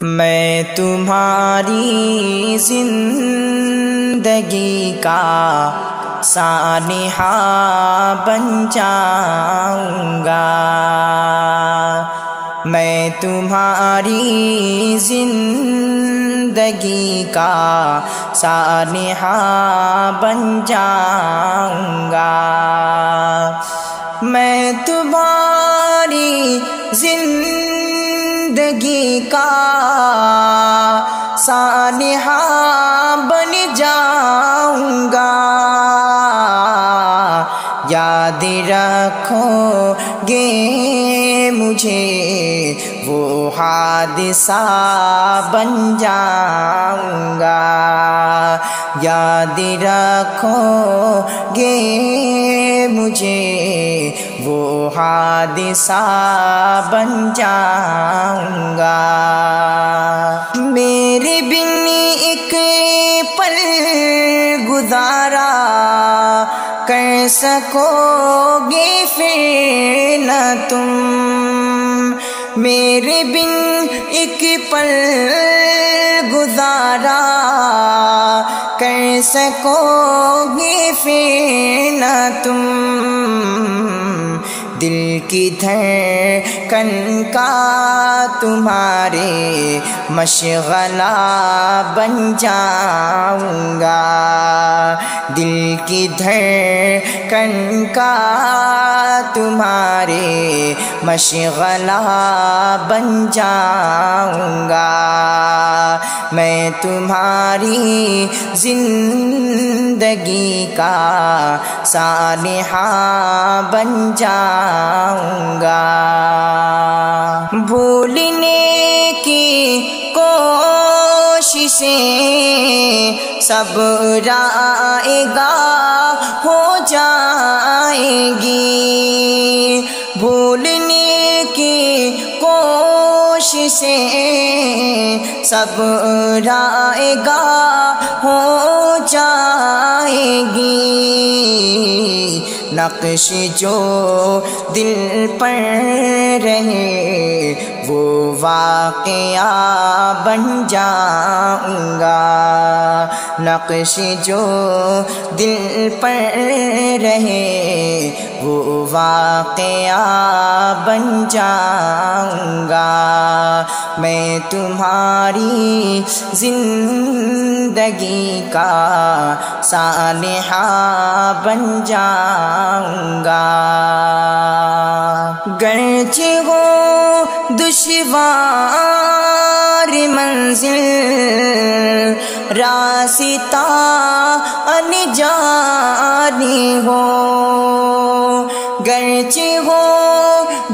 میں تمہاری زندگی کا سانحہ بن جاؤں گا، میں تمہاری زندگی کا سانحہ بن جاؤں گا، میں تمہاری زندگی کا سانحہ بن جاؤں گا، یاد رکھو گے مجھے وہ حادثہ بن جاؤں گا، یاد رکھو گے مجھے وہ حادثہ بن جاؤں گا، میرے بن ایک پل گزارا کر سکو گے پھر نہ تم، میرے بن ایک پل گزارا کر سکو گے پھر نہ تم، دل کی دھڑکن کا تمہارے مشغلہ بن جاؤں گا، دل کی دھڑکن کا تمہارے مشغلہ بن جاؤں گا، میں تمہاری زندگی کا سانحہ بن جاؤں گا، بھولنے کی کوششیں سب رائگاں ہو جائیں گی، بھولنے کی کوششیں سب رائگاں ہو جائیں گی، نقش جو دل پر رہے وہ واقعہ بن جاؤں گا، نقش جو دل پر رہے وہ واقعہ بن جاؤں گا، میں تمہاری زندگی کا سانحہ بن جاؤں گا، گرچہ ہو دشوار منزل راستہ انجانی ہو، گرچہ ہو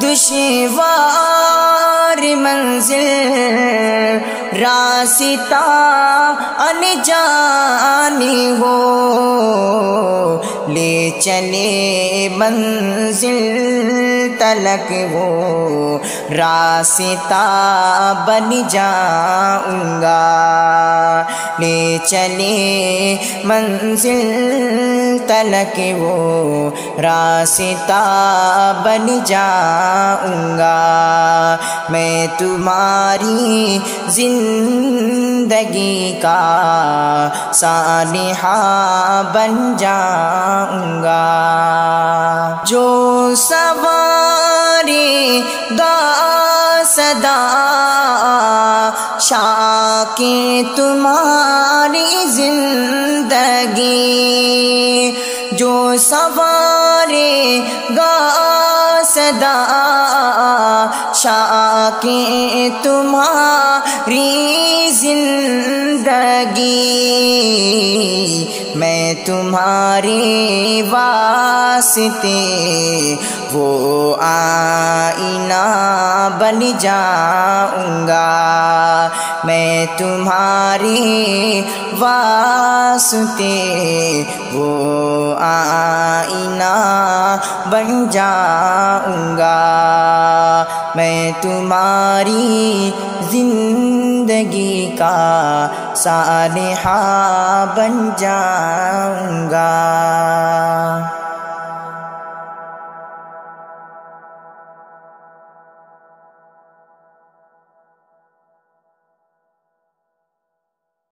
دشوار منزل راستہ انجانی ہو، لے چلے منزل تلک وہ راستہ بن جاؤں گا، لے چلے منزل تلک وہ راستہ بن جاؤں گا، میں تمہاری زندگی کا سانحہ بن جاؤں گا، جو سواری گا صدا شاکی تمہاری زندگی، جو سواری گا صدا شاکی تمہاری زندگی، میں تمہارے واسطے وہ آئینہ بن جاؤں گا، میں تمہارے واسطے وہ آئینہ بن جاؤں گا، میں تمہاری زندگی کا سانحہ بن جاؤں گا۔